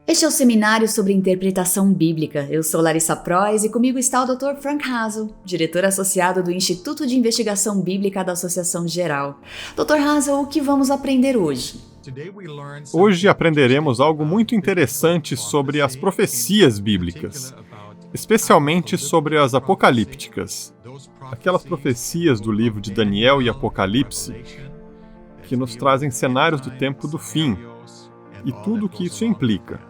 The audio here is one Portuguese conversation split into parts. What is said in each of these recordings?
Este é o seminário sobre interpretação bíblica. Eu sou Larissa Prois e comigo está o Dr. Frank Hazel, diretor associado do Instituto de Investigação Bíblica da Associação Geral. Dr. Hazel, o que vamos aprender hoje? Hoje aprenderemos algo muito interessante sobre as profecias bíblicas, especialmente sobre as apocalípticas, aquelas profecias do livro de Daniel e Apocalipse que nos trazem cenários do tempo do fim e tudo o que isso implica.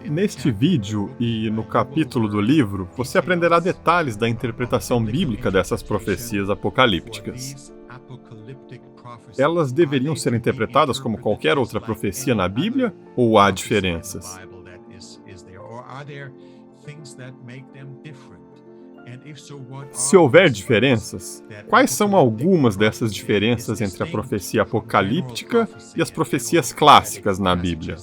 Neste vídeo e no capítulo do livro, você aprenderá detalhes da interpretação bíblica dessas profecias apocalípticas. Elas deveriam ser interpretadas como qualquer outra profecia na Bíblia ou há diferenças? Se houver diferenças, quais são algumas dessas diferenças entre a profecia apocalíptica e as profecias clássicas na Bíblia?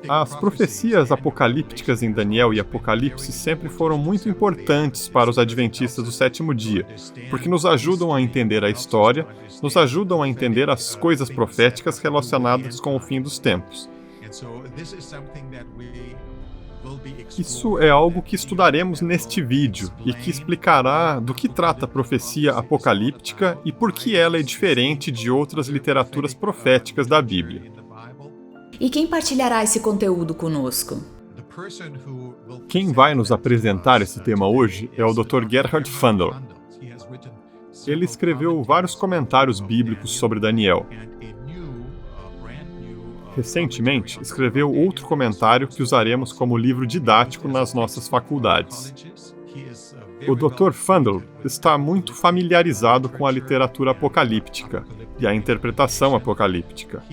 As profecias apocalípticas em Daniel e Apocalipse sempre foram muito importantes para os adventistas do sétimo dia, porque nos ajudam a entender a história, nos ajudam a entender as coisas proféticas relacionadas com o fim dos tempos. Isso é algo que estudaremos neste vídeo e que explicará do que trata a profecia apocalíptica e por que ela é diferente de outras literaturas proféticas da Bíblia. E quem partilhará esse conteúdo conosco? Quem vai nos apresentar esse tema hoje é o Dr. Gerhard Fundel. Ele escreveu vários comentários bíblicos sobre Daniel. Recentemente, escreveu outro comentário que usaremos como livro didático nas nossas faculdades. O Dr. Fundel está muito familiarizado com a literatura apocalíptica e a interpretação apocalíptica.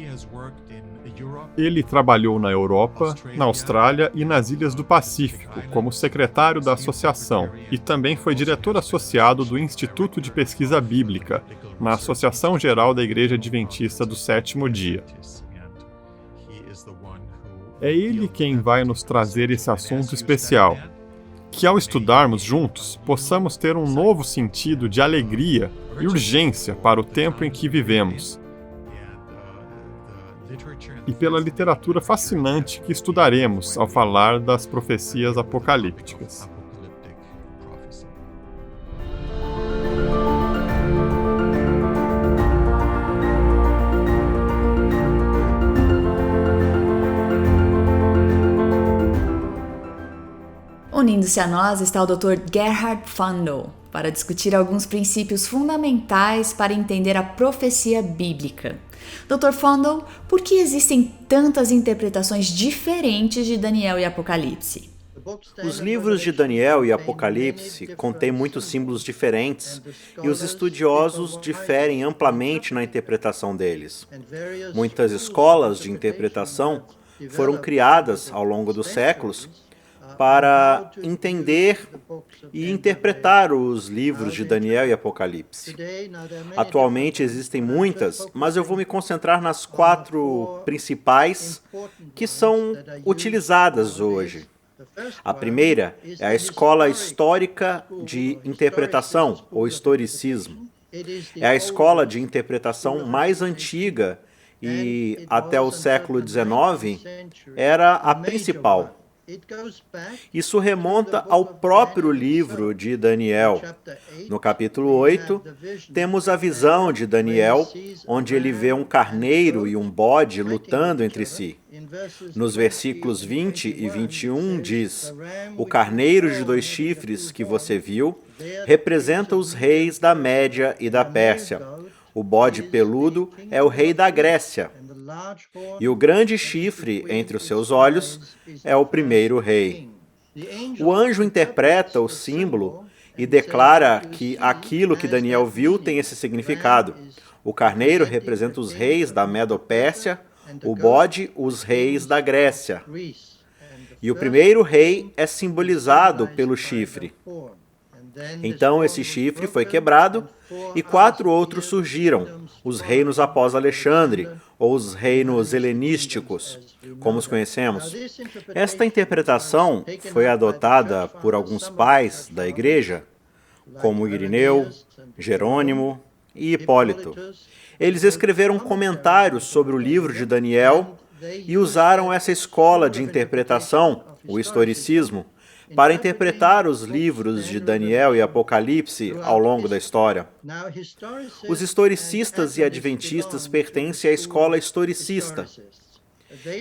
Ele trabalhou na Europa, na Austrália e nas Ilhas do Pacífico como secretário da associação e também foi diretor associado do Instituto de Pesquisa Bíblica, na Associação Geral da Igreja Adventista do Sétimo Dia. É ele quem vai nos trazer esse assunto especial, que ao estudarmos juntos, possamos ter um novo sentido de alegria e urgência para o tempo em que vivemos, e pela literatura fascinante que estudaremos ao falar das profecias apocalípticas. Unindo-se a nós está o Dr. Gerhard Fundel para discutir alguns princípios fundamentais para entender a profecia bíblica. Dr. Fundel, por que existem tantas interpretações diferentes de Daniel e Apocalipse? Os livros de Daniel e Apocalipse contêm muitos símbolos diferentes e os estudiosos diferem amplamente na interpretação deles. Muitas escolas de interpretação foram criadas ao longo dos séculos para entender e interpretar os livros de Daniel e Apocalipse. Atualmente existem muitas, mas eu vou me concentrar nas 4 principais que são utilizadas hoje. A primeira é a escola histórica de interpretação, ou historicismo. É a escola de interpretação mais antiga e, até o século XIX, era a principal. Isso remonta ao próprio livro de Daniel. No capítulo 8, temos a visão de Daniel, onde ele vê um carneiro e um bode lutando entre si. Nos versículos 20 e 21 diz: "O carneiro de 2 chifres que você viu representa os reis da Média e da Pérsia. O bode peludo é o rei da Grécia. E o grande chifre entre os seus olhos é o primeiro rei." O anjo interpreta o símbolo e declara que aquilo que Daniel viu tem esse significado. O carneiro representa os reis da Medo-Pérsia, o bode, os reis da Grécia. E o primeiro rei é simbolizado pelo chifre. Então esse chifre foi quebrado e 4 outros surgiram, os reinos após Alexandre, ou os reinos helenísticos, como os conhecemos. Esta interpretação foi adotada por alguns pais da igreja, como Irineu, Jerônimo e Hipólito. Eles escreveram comentários sobre o livro de Daniel e usaram essa escola de interpretação, o historicismo, para interpretar os livros de Daniel e Apocalipse ao longo da história. Os historicistas e adventistas pertencem à escola historicista.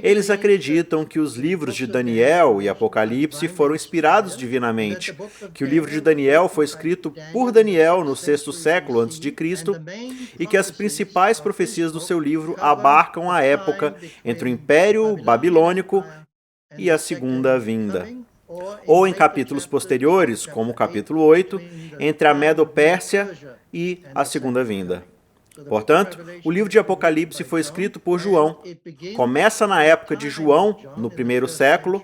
Eles acreditam que os livros de Daniel e Apocalipse foram inspirados divinamente, que o livro de Daniel foi escrito por Daniel no 6º século a.C. e que as principais profecias do seu livro abarcam a época entre o Império Babilônico e a Segunda Vinda, ou em capítulos posteriores, como o capítulo 8, entre a Medo-Pérsia e a Segunda Vinda. Portanto, o livro de Apocalipse foi escrito por João. Começa na época de João, no 1º século,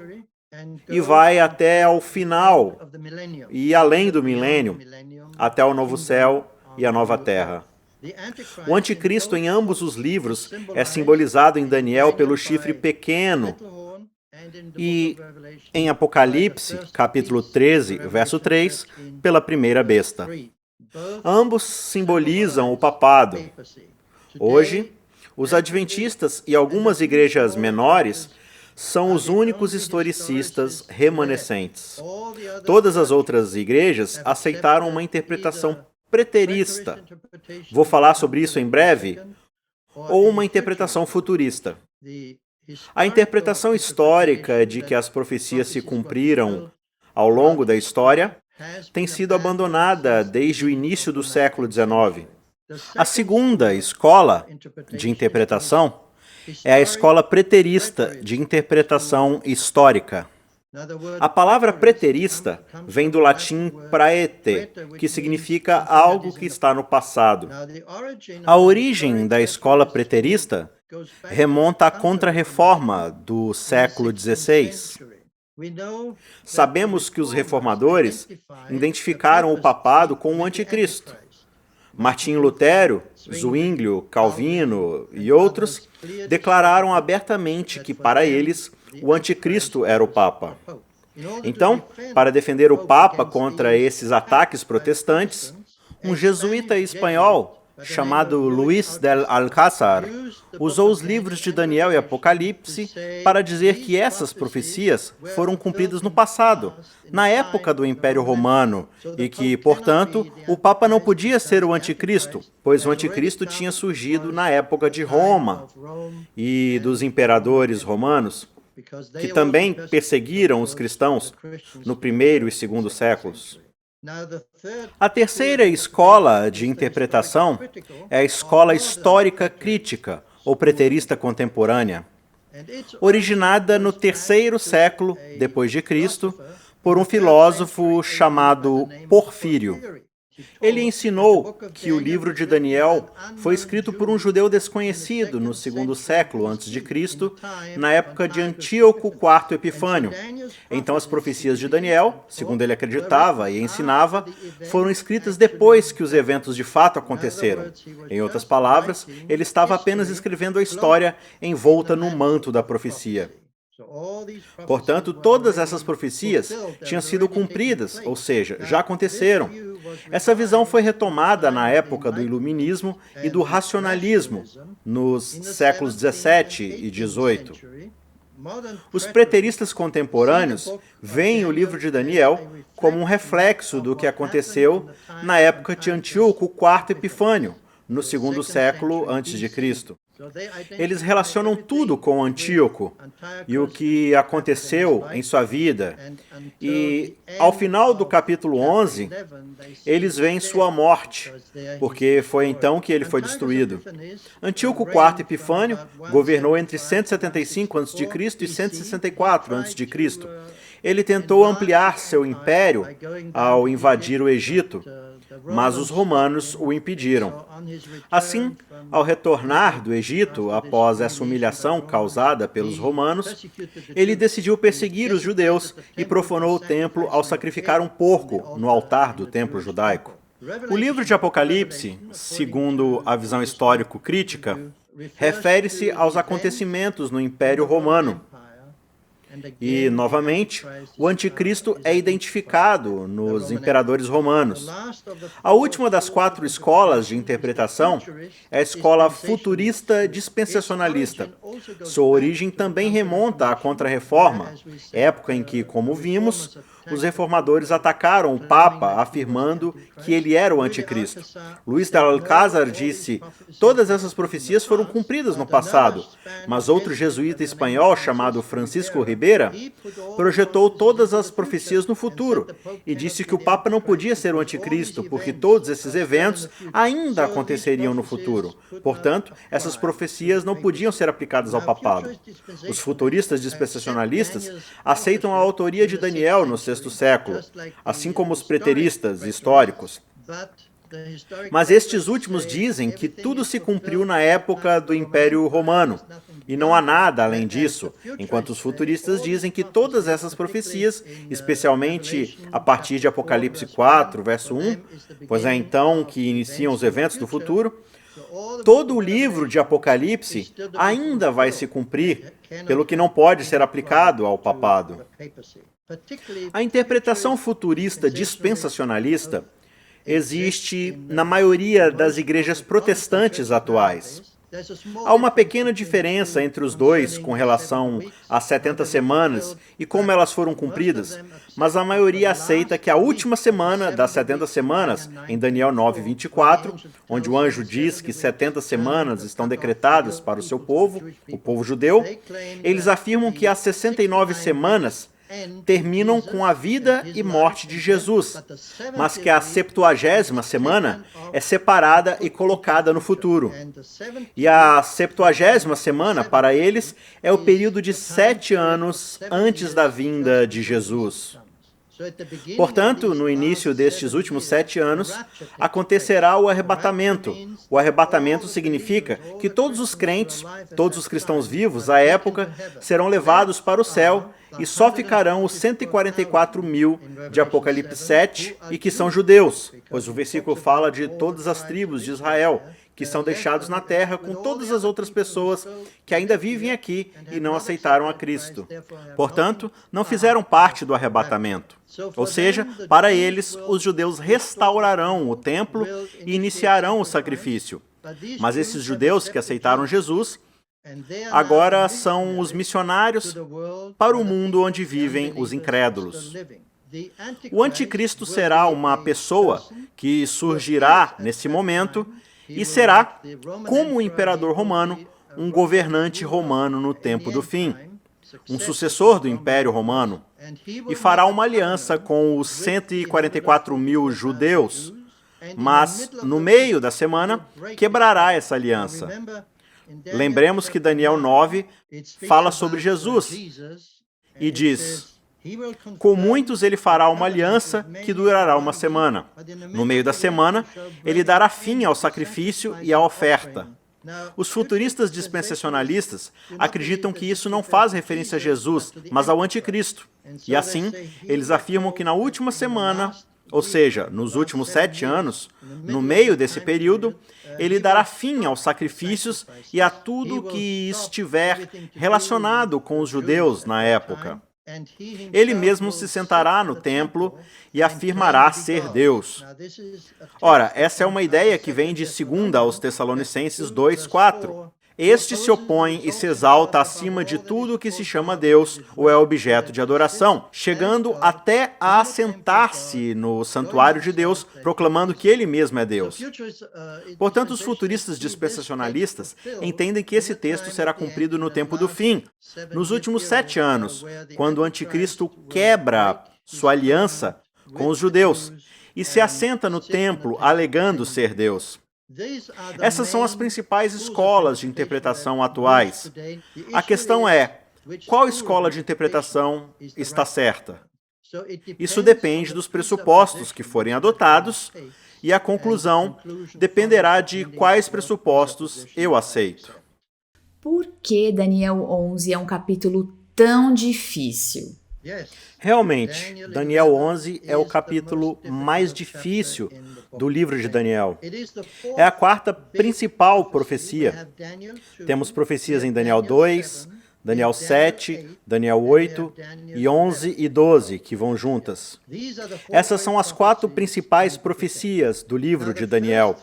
e vai até ao final e além do milênio, até o novo céu e a nova terra. O anticristo em ambos os livros é simbolizado em Daniel pelo chifre pequeno e em Apocalipse, capítulo 13, verso 3, pela primeira besta. Ambos simbolizam o papado. Hoje, os adventistas e algumas igrejas menores são os únicos historicistas remanescentes. Todas as outras igrejas aceitaram uma interpretação preterista. Vou falar sobre isso em breve. Ou uma interpretação futurista. A interpretação histórica de que as profecias se cumpriram ao longo da história tem sido abandonada desde o início do século XIX. A segunda escola de interpretação é a escola preterista de interpretação histórica. A palavra preterista vem do latim praete, que significa algo que está no passado. A origem da escola preterista remonta à Contra-Reforma do século XVI. Sabemos que os reformadores identificaram o papado com o anticristo. Martinho Lutero, Zwinglio, Calvino e outros declararam abertamente que, para eles, o anticristo era o Papa. Então, para defender o Papa contra esses ataques protestantes, um jesuíta espanhol chamado Luís del Alcázar usou os livros de Daniel e Apocalipse para dizer que essas profecias foram cumpridas no passado, na época do Império Romano, e que, portanto, o Papa não podia ser o anticristo, pois o anticristo tinha surgido na época de Roma e dos imperadores romanos, que também perseguiram os cristãos no 1º e 2º séculos. A terceira escola de interpretação é a escola histórica crítica, ou preterista contemporânea, originada no 3º século depois de Cristo por um filósofo chamado Porfírio. Ele ensinou que o livro de Daniel foi escrito por um judeu desconhecido no 2º século a.C., na época de Antíoco IV Epifânio. Então as profecias de Daniel, segundo ele acreditava e ensinava, foram escritas depois que os eventos de fato aconteceram. Em outras palavras, ele estava apenas escrevendo a história envolta no manto da profecia. Portanto, todas essas profecias tinham sido cumpridas, ou seja, já aconteceram. Essa visão foi retomada na época do Iluminismo e do Racionalismo, nos séculos 17 e 18. Os preteristas contemporâneos veem o livro de Daniel como um reflexo do que aconteceu na época de Antíoco IV Epifânio, no 2º século a.C. Eles relacionam tudo com Antíoco e o que aconteceu em sua vida. E, ao final do capítulo 11, eles veem sua morte, porque foi então que ele foi destruído. Antíoco IV Epifânio governou entre 175 a.C. e 164 a.C. Ele tentou ampliar seu império ao invadir o Egito, mas os romanos o impediram. Assim, ao retornar do Egito, após essa humilhação causada pelos romanos, ele decidiu perseguir os judeus e profanou o templo ao sacrificar um porco no altar do templo judaico. O livro de Apocalipse, segundo a visão histórico-crítica, refere-se aos acontecimentos no Império Romano. E, novamente, o anticristo é identificado nos imperadores romanos. A última das 4 escolas de interpretação é a escola futurista dispensacionalista. Sua origem também remonta à Contra-Reforma, época em que, como vimos, os reformadores atacaram o Papa, afirmando que ele era o anticristo. Luís de Alcázar disse: todas essas profecias foram cumpridas no passado, mas outro jesuíta espanhol chamado Francisco Ribeira projetou todas as profecias no futuro e disse que o Papa não podia ser o anticristo, porque todos esses eventos ainda aconteceriam no futuro. Portanto, essas profecias não podiam ser aplicadas ao papado. Os futuristas dispensacionalistas aceitam a autoria de Daniel no sexto século, assim como os preteristas históricos. Mas estes últimos dizem que tudo se cumpriu na época do Império Romano, e não há nada além disso, enquanto os futuristas dizem que todas essas profecias, especialmente a partir de Apocalipse 4, verso 1, pois é então que iniciam os eventos do futuro, todo o livro de Apocalipse ainda vai se cumprir, pelo que não pode ser aplicado ao papado. A interpretação futurista dispensacionalista existe na maioria das igrejas protestantes atuais. Há uma pequena diferença entre os dois com relação às 70 semanas e como elas foram cumpridas, mas a maioria aceita que a última semana das 70 semanas, em Daniel 9:24, onde o anjo diz que 70 semanas estão decretadas para o seu povo, o povo judeu, eles afirmam que as 69 semanas terminam com a vida e morte de Jesus, mas que a 70ª semana é separada e colocada no futuro. E a 70ª semana, para eles, é o período de 7 anos antes da vinda de Jesus. Portanto, no início destes últimos 7 anos, acontecerá o arrebatamento. O arrebatamento significa que todos os crentes, todos os cristãos vivos à época, serão levados para o céu e só ficarão os 144 mil de Apocalipse 7 e que são judeus, pois o versículo fala de todas as tribos de Israel, que são deixados na terra com todas as outras pessoas que ainda vivem aqui e não aceitaram a Cristo. Portanto, não fizeram parte do arrebatamento. Ou seja, para eles, os judeus restaurarão o templo e iniciarão o sacrifício. Mas esses judeus que aceitaram Jesus agora são os missionários para o mundo onde vivem os incrédulos. O anticristo será uma pessoa que surgirá nesse momento e será, como o imperador romano, um governante romano no tempo do fim, um sucessor do Império Romano, e fará uma aliança com os 144 mil judeus, mas, no meio da semana, quebrará essa aliança. Lembremos que Daniel 9 fala sobre Jesus e diz: com muitos ele fará uma aliança que durará uma semana. No meio da semana, ele dará fim ao sacrifício e à oferta. Os futuristas dispensacionalistas acreditam que isso não faz referência a Jesus, mas ao anticristo. E assim, eles afirmam que na última semana, ou seja, nos últimos 7 anos, no meio desse período, ele dará fim aos sacrifícios e a tudo que estiver relacionado com os judeus na época. Ele mesmo se sentará no templo e afirmará ser Deus. Ora, essa é uma ideia que vem de 2 aos Tessalonicenses 2:4. Este se opõe e se exalta acima de tudo que se chama Deus ou é objeto de adoração, chegando até a assentar-se no santuário de Deus, proclamando que ele mesmo é Deus. Portanto, os futuristas dispensacionalistas entendem que esse texto será cumprido no tempo do fim, nos últimos 7 anos, quando o anticristo quebra sua aliança com os judeus e se assenta no templo alegando ser Deus. Essas são as principais escolas de interpretação atuais. A questão é, qual escola de interpretação está certa? Isso depende dos pressupostos que forem adotados, e a conclusão dependerá de quais pressupostos eu aceito. Por que Daniel 11 é um capítulo tão difícil? Realmente, Daniel 11 é o capítulo mais difícil do livro de Daniel. É a 4ª principal profecia. Temos profecias em Daniel 2, Daniel 7, Daniel 8 e 11 e 12, que vão juntas. Essas são as 4 principais profecias do livro de Daniel.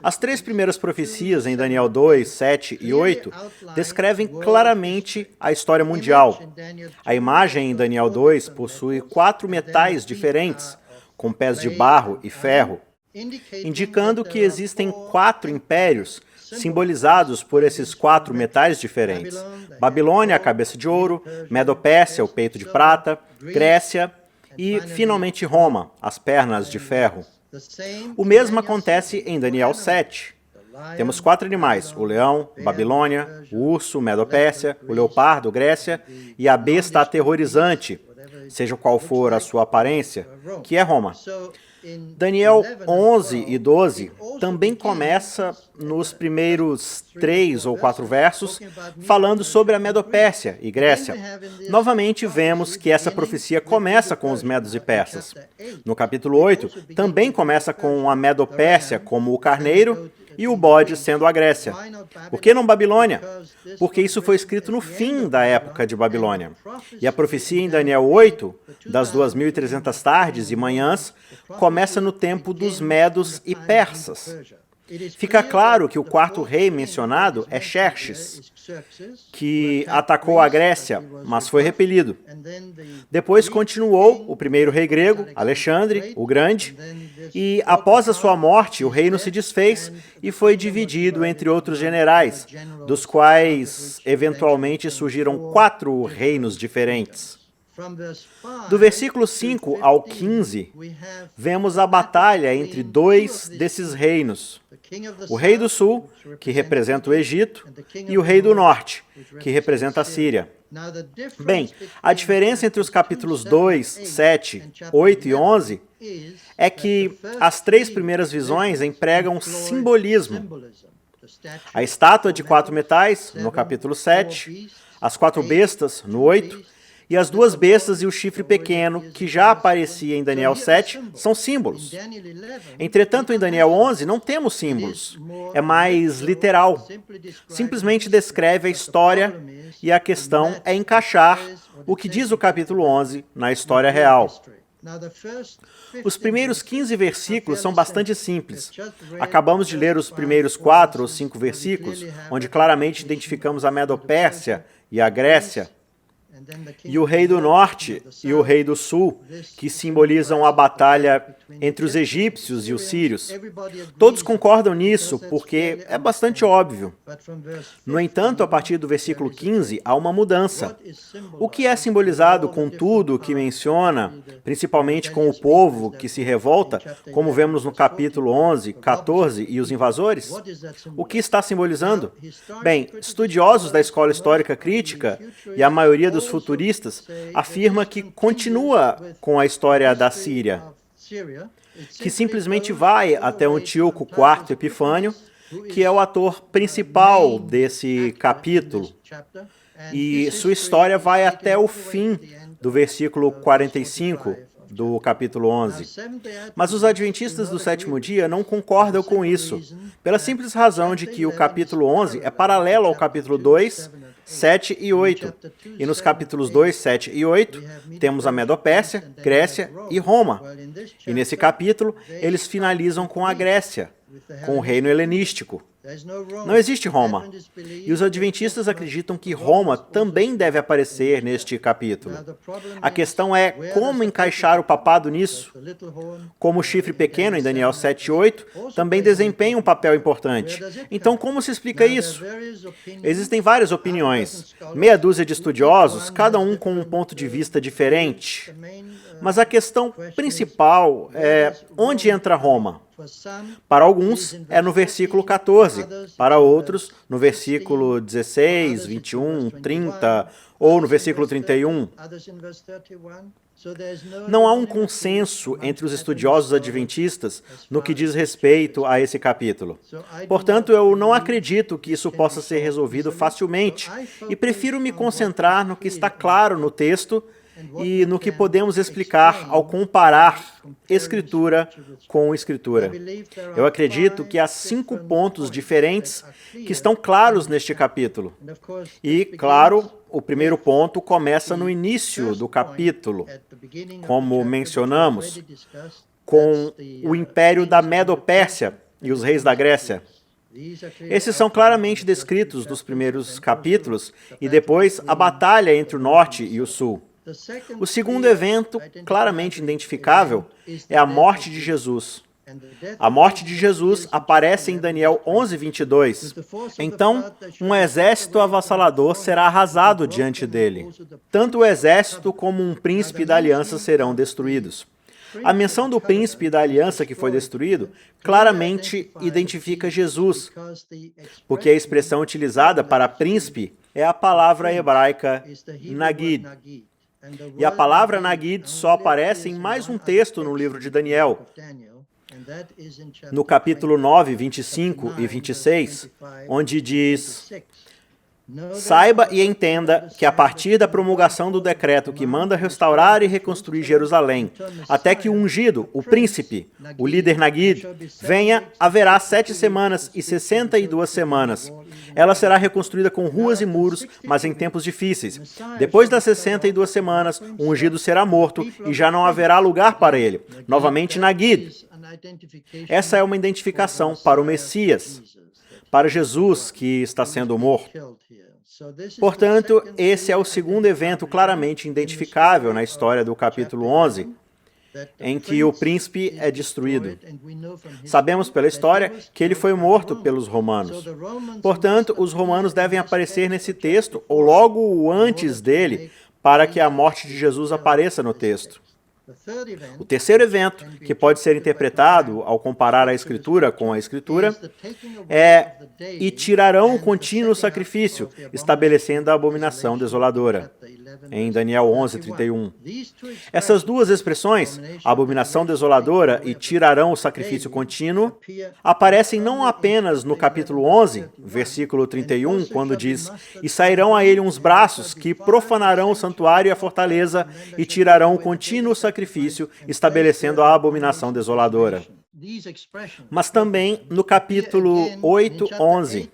As 3 primeiras profecias, em Daniel 2, 7 e 8, descrevem claramente a história mundial. A imagem em Daniel 2 possui 4 metais diferentes, com pés de barro e ferro, indicando que existem 4 impérios, simbolizados por esses 4 metais diferentes. Babilônia, a cabeça de ouro, Medo-Pérsia, o peito de prata, Grécia e, finalmente, Roma, as pernas de ferro. O mesmo acontece em Daniel 7. Temos 4 animais, o leão, Babilônia, o urso, Medo-Pérsia, o leopardo, Grécia, e a besta aterrorizante, seja qual for a sua aparência, que é Roma. Daniel 11 e 12 também começa nos primeiros 3 ou 4 versos falando sobre a Medo-Pérsia e Grécia. Novamente vemos que essa profecia começa com os medos e persas. No capítulo 8 também começa com a Medo-Pérsia como o carneiro e o bode sendo a Grécia. Por que não Babilônia? Porque isso foi escrito no fim da época de Babilônia. E a profecia em Daniel 8, das 2.300 tardes e manhãs, começa no tempo dos medos e persas. Fica claro que o 4º rei mencionado é Xerxes, que atacou a Grécia, mas foi repelido. Depois continuou o 1º rei grego, Alexandre, o Grande, e após a sua morte, o reino se desfez e foi dividido entre outros generais, dos quais eventualmente surgiram 4 reinos diferentes. Do versículo 5 ao 15, vemos a batalha entre 2 desses reinos. O rei do sul, que representa o Egito, e o rei do norte, que representa a Síria. Bem, a diferença entre os capítulos 2, 7, 8 e 11 é que as 3 primeiras visões empregam simbolismo. A estátua de 4 metais, no capítulo 7, as 4 bestas, no 8, e as 2 bestas e o chifre pequeno, que já aparecia em Daniel 7, são símbolos. Entretanto, em Daniel 11, não temos símbolos. É mais literal. Simplesmente descreve a história e a questão é encaixar o que diz o capítulo 11 na história real. Os primeiros 15 versículos são bastante simples. Acabamos de ler os primeiros 4 ou 5 versículos, onde claramente identificamos a Medo-Pérsia e a Grécia, e o rei do norte e o rei do sul, que simbolizam a batalha entre os egípcios e os sírios. Todos concordam nisso, porque é bastante óbvio. No entanto, a partir do versículo 15, há uma mudança. O que é simbolizado com tudo o que menciona, principalmente com o povo que se revolta, como vemos no capítulo 11, 14 e os invasores? O que está simbolizando? Bem, estudiosos da escola histórica crítica e a maioria dos futuristas afirma que continua com a história da Síria, que simplesmente vai até Antíoco IV Epifânio, que é o ator principal desse capítulo, e sua história vai até o fim do versículo 45 do capítulo 11. Mas os adventistas do sétimo dia não concordam com isso, pela simples razão de que o capítulo 11 é paralelo ao capítulo 2, 7 e 8. E nos capítulos 2, 7 e 8, temos a Medo-Pérsia, Grécia e Roma. E nesse capítulo, eles finalizam com a Grécia, com o reino helenístico. Não existe Roma. E os adventistas acreditam que Roma também deve aparecer neste capítulo. A questão é como encaixar o papado nisso. Como o chifre pequeno, em Daniel 7 e 8, também desempenha um papel importante. Então, como se explica isso? Existem várias opiniões. Meia dúzia de estudiosos, cada um com um ponto de vista diferente. Mas a questão principal é onde entra Roma? Para alguns, é no versículo 14, para outros, no versículo 16, 21, 30 ou no versículo 31. Não há um consenso entre os estudiosos adventistas no que diz respeito a esse capítulo. Portanto, eu não acredito que isso possa ser resolvido facilmente e prefiro me concentrar no que está claro no texto e no que podemos explicar ao comparar Escritura com Escritura. Eu acredito que há 5 pontos diferentes que estão claros neste capítulo. E, claro, o primeiro ponto começa no início do capítulo, como mencionamos, com o império da Medo-Pérsia e os reis da Grécia. Esses são claramente descritos nos primeiros capítulos e depois a batalha entre o norte e o sul. O segundo evento, claramente identificável, é a morte de Jesus. A morte de Jesus aparece em Daniel 11:22. Então, um exército avassalador será arrasado diante dele. Tanto o exército como um príncipe da aliança serão destruídos. A menção do príncipe da aliança que foi destruído claramente identifica Jesus, porque a expressão utilizada para príncipe é a palavra hebraica Nagid. E a palavra Nagid só aparece em mais um texto no livro de Daniel, no capítulo 9, 25 e 26, onde diz: Saiba e entenda que a partir da promulgação do decreto que manda restaurar e reconstruir Jerusalém, até que o ungido, o príncipe, o líder Nagid, venha, haverá 7 semanas e 62 semanas. Ela será reconstruída com ruas e muros, mas em tempos difíceis. Depois das 62 semanas, o ungido será morto e já não haverá lugar para ele. Novamente Nagid. Essa é uma identificação para o Messias, para Jesus que está sendo morto. Portanto, esse é o segundo evento claramente identificável na história do capítulo 11, em que o príncipe é destruído. Sabemos pela história que ele foi morto pelos romanos. Portanto, os romanos devem aparecer nesse texto, ou logo antes dele, para que a morte de Jesus apareça no texto. O terceiro evento, que pode ser interpretado ao comparar a Escritura com a Escritura, é: e tirarão o contínuo sacrifício, estabelecendo a abominação desoladora, em Daniel 11:31. Essas duas expressões, abominação desoladora e tirarão o sacrifício contínuo, aparecem não apenas no capítulo 11, versículo 31, quando diz: e sairão a ele uns braços que profanarão o santuário e a fortaleza e tirarão o contínuo sacrifício, estabelecendo a abominação desoladora. Mas também no capítulo 8, 11.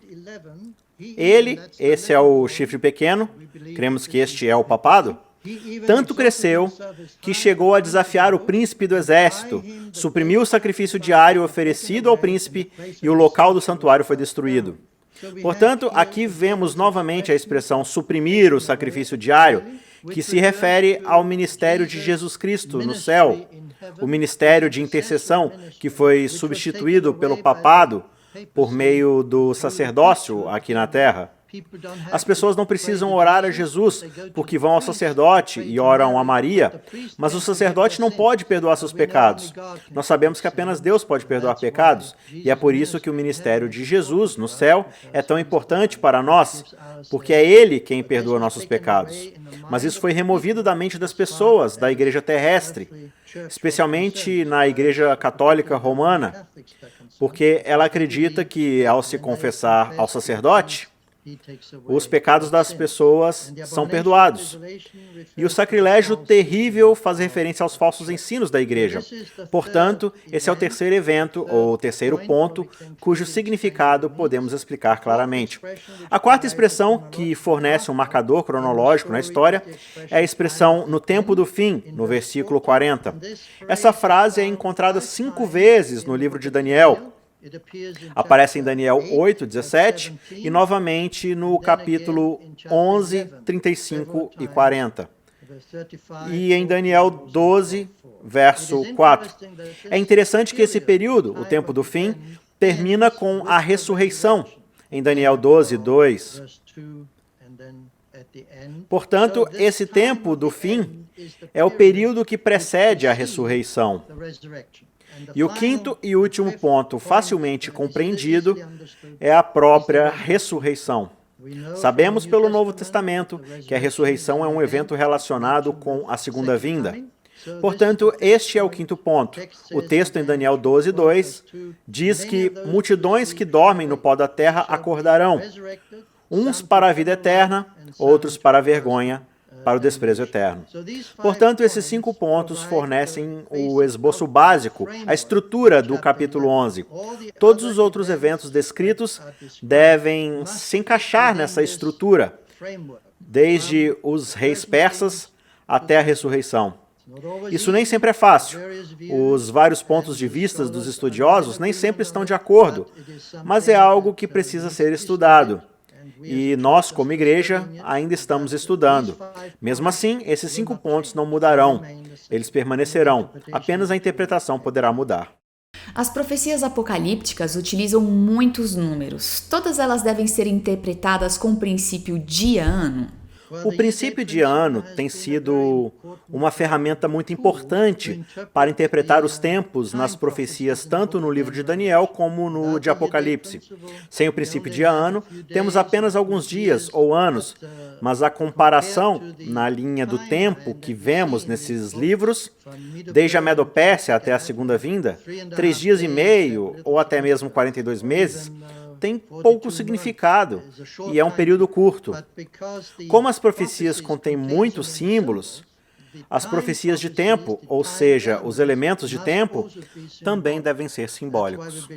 Esse é o chifre pequeno, cremos que este é o papado, tanto cresceu que chegou a desafiar o príncipe do exército, suprimiu o sacrifício diário oferecido ao príncipe e o local do santuário foi destruído. Portanto, aqui vemos novamente a expressão suprimir o sacrifício diário, que se refere ao ministério de Jesus Cristo no céu, o ministério de intercessão que foi substituído pelo papado por meio do sacerdócio aqui na terra. As pessoas não precisam orar a Jesus porque vão ao sacerdote e oram a Maria, mas o sacerdote não pode perdoar seus pecados. Nós sabemos que apenas Deus pode perdoar pecados, e é por isso que o ministério de Jesus no céu é tão importante para nós, porque é Ele quem perdoa nossos pecados. Mas isso foi removido da mente das pessoas, da igreja terrestre, especialmente na igreja católica romana, porque ela acredita que ao se confessar ao sacerdote, os pecados das pessoas são perdoados. E o sacrilégio terrível faz referência aos falsos ensinos da igreja. Portanto, esse é o terceiro evento, ou terceiro ponto, cujo significado podemos explicar claramente. A quarta expressão que fornece um marcador cronológico na história é a expressão no tempo do fim, no versículo 40. Essa frase é encontrada 5 vezes no livro de Daniel. Aparece em Daniel 8, 17 e novamente no capítulo 11, 35 e 40. E em Daniel 12, verso 4. É interessante que esse período, o tempo do fim, termina com a ressurreição, em Daniel 12, 2. Portanto, esse tempo do fim é o período que precede a ressurreição. E o quinto e último ponto, facilmente compreendido, é a própria ressurreição. Sabemos pelo Novo Testamento que a ressurreição é um evento relacionado com a segunda vinda. Portanto, este é o quinto ponto. O texto em Daniel 12, 2 diz que multidões que dormem no pó da terra acordarão, uns para a vida eterna, outros para a vergonha, para o desprezo eterno. Portanto, esses 5 pontos fornecem o esboço básico, a estrutura do capítulo 11. Todos os outros eventos descritos devem se encaixar nessa estrutura, desde os reis persas até a ressurreição. Isso nem sempre é fácil. Os vários pontos de vista dos estudiosos nem sempre estão de acordo, mas é algo que precisa ser estudado. E nós, como igreja, ainda estamos estudando. Mesmo assim, esses 5 pontos não mudarão. Eles permanecerão. Apenas a interpretação poderá mudar. As profecias apocalípticas utilizam muitos números. Todas elas devem ser interpretadas com o princípio dia-ano. O princípio de ano tem sido uma ferramenta muito importante para interpretar os tempos nas profecias, tanto no livro de Daniel como no de Apocalipse. Sem o princípio de ano, temos apenas alguns dias ou anos, mas a comparação na linha do tempo que vemos nesses livros, desde a Medopérsia até a segunda vinda, 3 dias e meio ou até mesmo 42 meses, tem pouco significado e é um período curto. Como as profecias contêm muitos símbolos, as profecias de tempo, ou seja, os elementos de tempo, também devem ser simbólicos.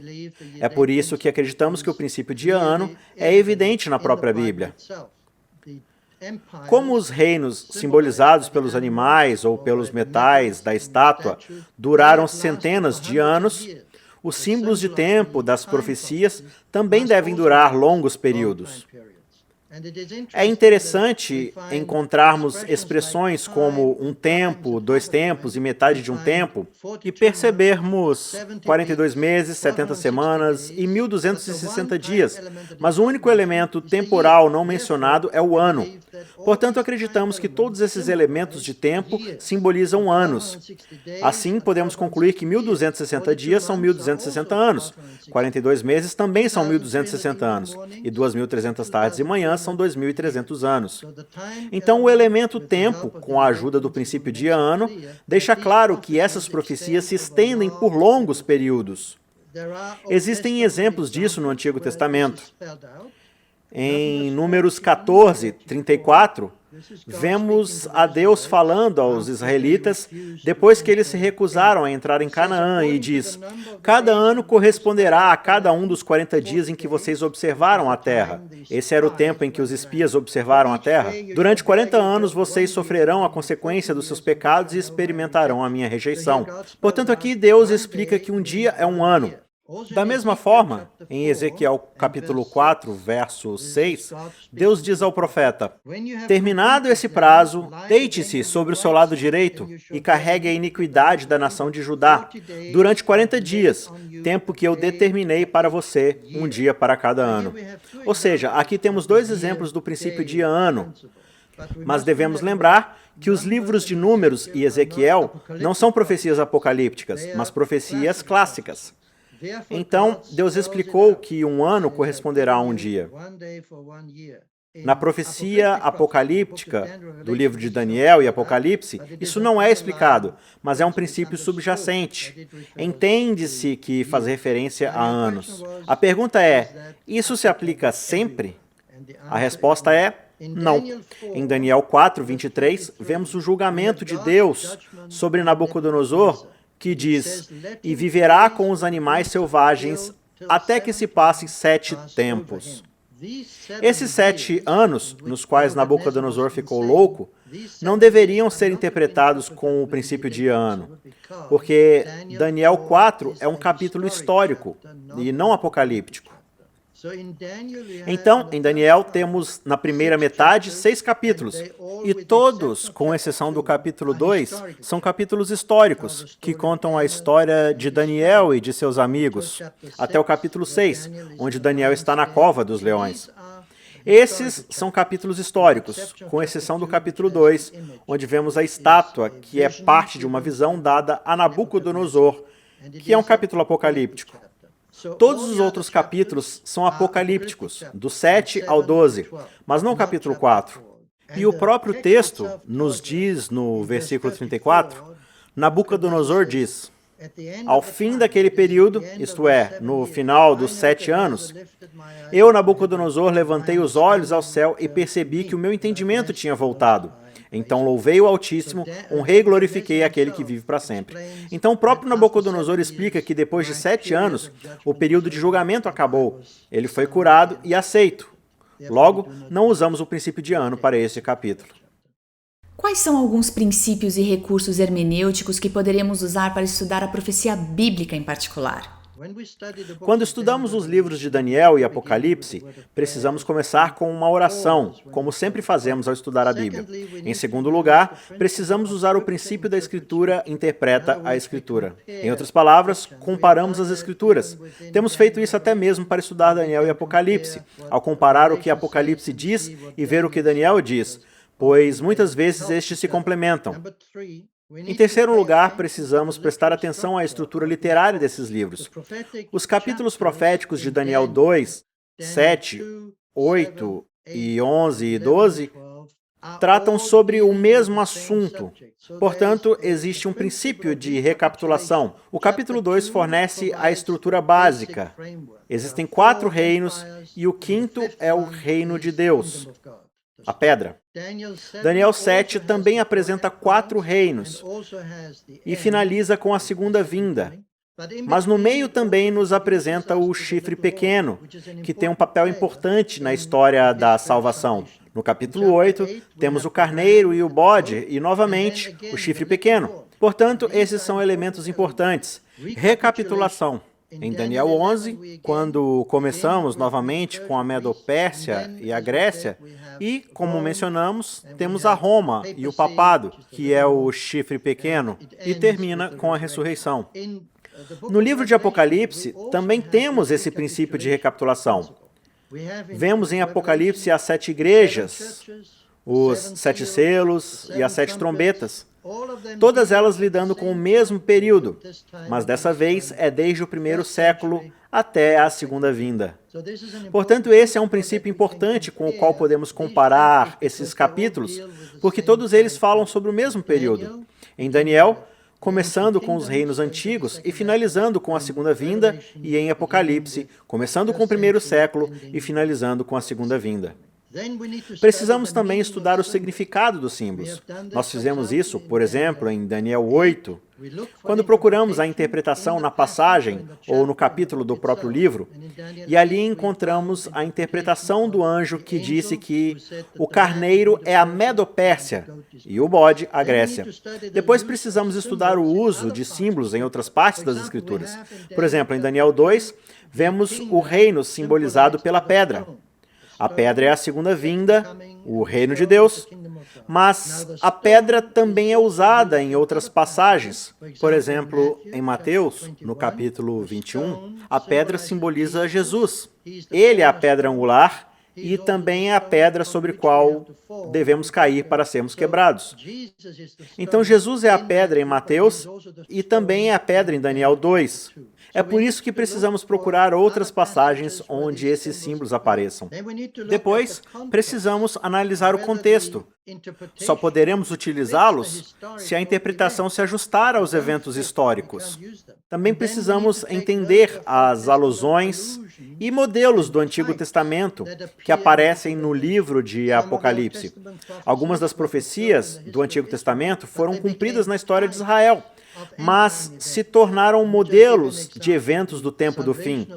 É por isso que acreditamos que o princípio de ano é evidente na própria Bíblia. Como os reinos simbolizados pelos animais ou pelos metais da estátua duraram centenas de anos, os símbolos de tempo das profecias também devem durar longos períodos. É interessante encontrarmos expressões como um tempo, 2 tempos e metade de um tempo e percebermos 42 meses, 70 semanas e 1260 dias, mas o único elemento temporal não mencionado é o ano. Portanto, acreditamos que todos esses elementos de tempo simbolizam anos. Assim, podemos concluir que 1260 dias são 1260 anos, 42 meses também são 1260 anos, e 2300 tardes e manhãs são 2300 anos. Então, o elemento tempo, com a ajuda do princípio de ano, deixa claro que essas profecias se estendem por longos períodos. Existem exemplos disso no Antigo Testamento. Em Números 14, 34, vemos a Deus falando aos israelitas depois que eles se recusaram a entrar em Canaã e diz: cada ano corresponderá a cada um dos 40 dias em que vocês observaram a terra. Esse era o tempo em que os espias observaram a terra. Durante 40 anos vocês sofrerão a consequência dos seus pecados e experimentarão a minha rejeição. Portanto, aqui Deus explica que um dia é um ano. Da mesma forma, em Ezequiel capítulo 4, verso 6, Deus diz ao profeta: terminado esse prazo, deite-se sobre o seu lado direito e carregue a iniquidade da nação de Judá durante 40 dias, tempo que eu determinei para você, um dia para cada ano. Ou seja, aqui temos 2 exemplos do princípio de ano. Mas devemos lembrar que os livros de Números e Ezequiel não são profecias apocalípticas, mas profecias clássicas. Então, Deus explicou que um ano corresponderá a um dia. Na profecia apocalíptica do livro de Daniel e Apocalipse, isso não é explicado, mas é um princípio subjacente. Entende-se que faz referência a anos. A pergunta é: isso se aplica sempre? A resposta é: não. Em Daniel 4, 23, vemos o julgamento de Deus sobre Nabucodonosor, que diz: e viverá com os animais selvagens até que se passem 7 tempos. Esses 7 anos, nos quais Nabucodonosor ficou louco, não deveriam ser interpretados com o princípio de ano, porque Daniel 4 é um capítulo histórico e não apocalíptico. Então, em Daniel, temos na primeira metade 6 capítulos, e todos, com exceção do capítulo 2, são capítulos históricos, que contam a história de Daniel e de seus amigos, até o capítulo 6, onde Daniel está na cova dos leões. Esses são capítulos históricos, com exceção do capítulo 2, onde vemos a estátua, que é parte de uma visão dada a Nabucodonosor, que é um capítulo apocalíptico. Todos os outros capítulos são apocalípticos, do 7 ao 12, mas não o capítulo 4. E o próprio texto nos diz, no versículo 34, Nabucodonosor diz: ao fim daquele período, isto é, no final dos 7 anos, eu, Nabucodonosor, levantei os olhos ao céu e percebi que o meu entendimento tinha voltado. Então louvei o Altíssimo, honrei e glorifiquei aquele que vive para sempre. Então o próprio Nabucodonosor explica que depois de 7 anos, o período de julgamento acabou. Ele foi curado e aceito. Logo, não usamos o princípio de ano para este capítulo. Quais são alguns princípios e recursos hermenêuticos que poderíamos usar para estudar a profecia bíblica em particular? Quando estudamos os livros de Daniel e Apocalipse, precisamos começar com uma oração, como sempre fazemos ao estudar a Bíblia. Em segundo lugar, precisamos usar o princípio da Escritura interpreta a Escritura. Em outras palavras, comparamos as Escrituras. Temos feito isso até mesmo para estudar Daniel e Apocalipse, ao comparar o que Apocalipse diz e ver o que Daniel diz, pois muitas vezes estes se complementam. Em terceiro lugar, precisamos prestar atenção à estrutura literária desses livros. Os capítulos proféticos de Daniel 2, 7, 8 e 11 e 12 tratam sobre o mesmo assunto. Portanto, existe um princípio de recapitulação. O capítulo 2 fornece a estrutura básica. Existem 4 reinos e o quinto é o reino de Deus, a pedra. Daniel 7 também apresenta 4 reinos e finaliza com a segunda vinda. Mas no meio também nos apresenta o chifre pequeno, que tem um papel importante na história da salvação. No capítulo 8, temos o carneiro e o bode, e novamente o chifre pequeno. Portanto, esses são elementos importantes. Recapitulação. Em Daniel 11, quando começamos novamente com a Medo-Pérsia e a Grécia, e, como mencionamos, temos a Roma e o papado, que é o chifre pequeno, e termina com a ressurreição. No livro de Apocalipse, também temos esse princípio de recapitulação. Vemos em Apocalipse as 7 igrejas, os 7 selos e as 7 trombetas. Todas elas lidando com o mesmo período, mas dessa vez é desde o primeiro século até a segunda vinda. Portanto, esse é um princípio importante com o qual podemos comparar esses capítulos, porque todos eles falam sobre o mesmo período. Em Daniel, começando com os reinos antigos e finalizando com a segunda vinda, e em Apocalipse, começando com o primeiro século e finalizando com a segunda vinda. Precisamos também estudar o significado dos símbolos. Nós fizemos isso, por exemplo, em Daniel 8, quando procuramos a interpretação na passagem ou no capítulo do próprio livro, e ali encontramos a interpretação do anjo que disse que o carneiro é a Medo-Pérsia e o bode a Grécia. Depois precisamos estudar o uso de símbolos em outras partes das Escrituras. Por exemplo, em Daniel 2, vemos o reino simbolizado pela pedra. A pedra é a segunda vinda, o reino de Deus, mas a pedra também é usada em outras passagens. Por exemplo, em Mateus, no capítulo 21, a pedra simboliza Jesus. Ele é a pedra angular e também é a pedra sobre a qual devemos cair para sermos quebrados. Então, Jesus é a pedra em Mateus e também é a pedra em Daniel 2. É por isso que precisamos procurar outras passagens onde esses símbolos apareçam. Depois, precisamos analisar o contexto. Só poderemos utilizá-los se a interpretação se ajustar aos eventos históricos. Também precisamos entender as alusões e modelos do Antigo Testamento que aparecem no livro de Apocalipse. Algumas das profecias do Antigo Testamento foram cumpridas na história de Israel, mas se tornaram modelos de eventos do tempo do fim.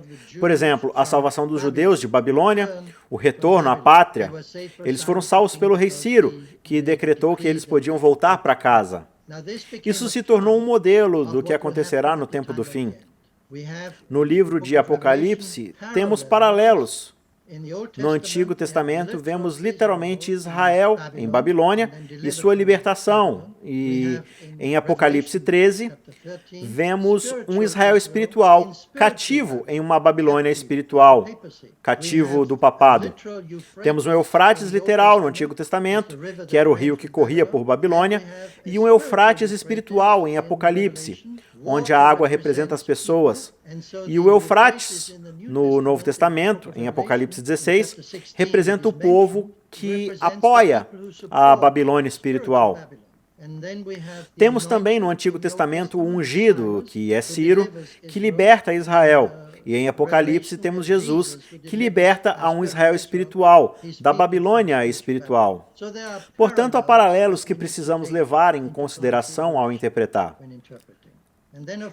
Por exemplo, a salvação dos judeus de Babilônia, o retorno à pátria. Eles foram salvos pelo rei Ciro, que decretou que eles podiam voltar para casa. Isso se tornou um modelo do que acontecerá no tempo do fim. No livro de Apocalipse, temos paralelos. No Antigo Testamento, vemos literalmente Israel em Babilônia e sua libertação. E em Apocalipse 13, vemos um Israel espiritual, cativo em uma Babilônia espiritual, cativo do papado. Temos um Eufrates literal no Antigo Testamento, que era o rio que corria por Babilônia, e um Eufrates espiritual em Apocalipse, onde a água representa as pessoas. E o Eufrates, no Novo Testamento, em Apocalipse 16, representa o povo que apoia a Babilônia espiritual. Temos também no Antigo Testamento o ungido, que é Ciro, que liberta Israel. E em Apocalipse temos Jesus, que liberta a um Israel espiritual, da Babilônia espiritual. Portanto, há paralelos que precisamos levar em consideração ao interpretar.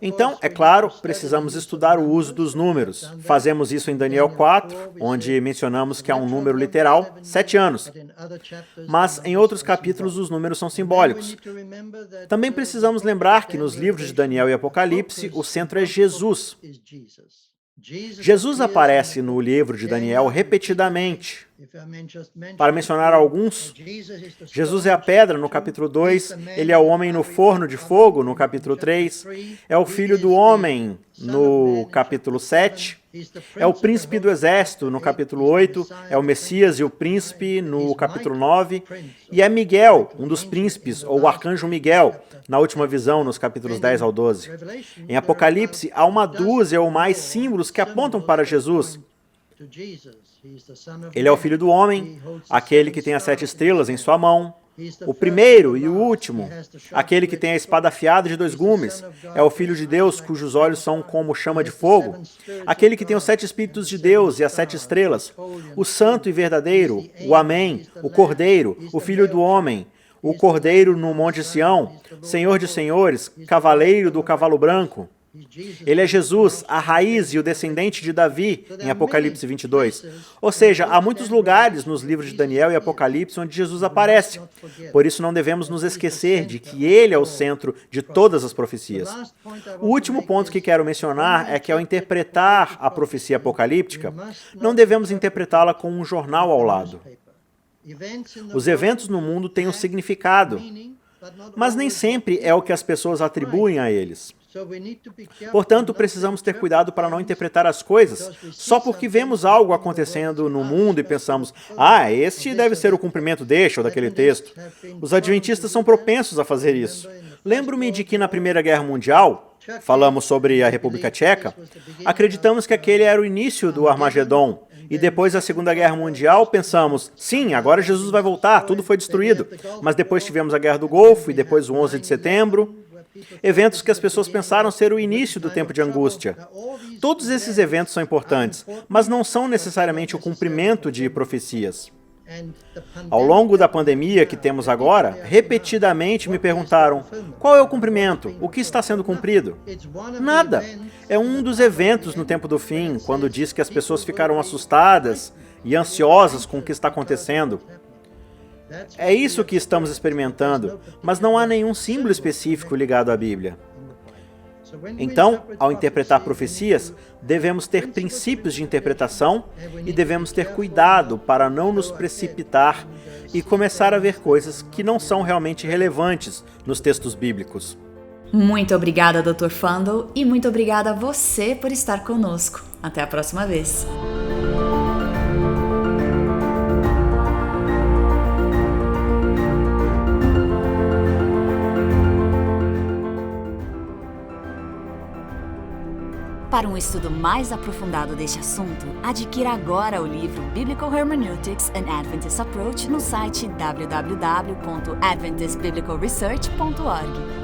Então, é claro, precisamos estudar o uso dos números. Fazemos isso em Daniel 4, onde mencionamos que há um número literal, 7 anos. Mas em outros capítulos os números são simbólicos. Também precisamos lembrar que nos livros de Daniel e Apocalipse, o centro é Jesus. Jesus aparece no livro de Daniel repetidamente. Para mencionar alguns, Jesus é a pedra no capítulo 2, ele é o homem no forno de fogo no capítulo 3, é o filho do homem no capítulo 7, é o príncipe do exército no capítulo 8, é o Messias e o príncipe no capítulo 9, e é Miguel, um dos príncipes, ou o arcanjo Miguel, na última visão, nos capítulos 10 ao 12. Em Apocalipse, há uma dúzia ou mais símbolos que apontam para Jesus. Ele é o Filho do Homem, aquele que tem as 7 estrelas em sua mão. O primeiro e o último, aquele que tem a espada afiada de 2 gumes, é o Filho de Deus, cujos olhos são como chama de fogo. Aquele que tem os 7 Espíritos de Deus e as 7 estrelas. O Santo e Verdadeiro, o Amém, o Cordeiro, o Filho do Homem, o Cordeiro no Monte Sião, Senhor de Senhores, Cavaleiro do Cavalo Branco. Ele é Jesus, a raiz e o descendente de Davi, em Apocalipse 22. Ou seja, há muitos lugares nos livros de Daniel e Apocalipse onde Jesus aparece. Por isso não devemos nos esquecer de que ele é o centro de todas as profecias. O último ponto que quero mencionar é que ao interpretar a profecia apocalíptica, não devemos interpretá-la com um jornal ao lado. Os eventos no mundo têm um significado, mas nem sempre é o que as pessoas atribuem a eles. Portanto, precisamos ter cuidado para não interpretar as coisas só porque vemos algo acontecendo no mundo e pensamos, este deve ser o cumprimento deste ou daquele texto. Os adventistas são propensos a fazer isso. Lembro-me de que na Primeira Guerra Mundial, falamos sobre a República Tcheca, acreditamos que aquele era o início do Armagedon. E depois da Segunda Guerra Mundial, pensamos, sim, agora Jesus vai voltar, tudo foi destruído. Mas depois tivemos a Guerra do Golfo e depois o 11 de setembro. Eventos que as pessoas pensaram ser o início do tempo de angústia. Todos esses eventos são importantes, mas não são necessariamente o cumprimento de profecias. Ao longo da pandemia que temos agora, repetidamente me perguntaram, qual é o cumprimento? O que está sendo cumprido? Nada. É um dos eventos no tempo do fim, quando diz que as pessoas ficaram assustadas e ansiosas com o que está acontecendo. É isso que estamos experimentando, mas não há nenhum símbolo específico ligado à Bíblia. Então, ao interpretar profecias, devemos ter princípios de interpretação e devemos ter cuidado para não nos precipitar e começar a ver coisas que não são realmente relevantes nos textos bíblicos. Muito obrigada, Dr. Fundle, e muito obrigada a você por estar conosco. Até a próxima vez. Para um estudo mais aprofundado deste assunto, adquira agora o livro Biblical Hermeneutics: An Adventist Approach no site www.adventistbiblicalresearch.org.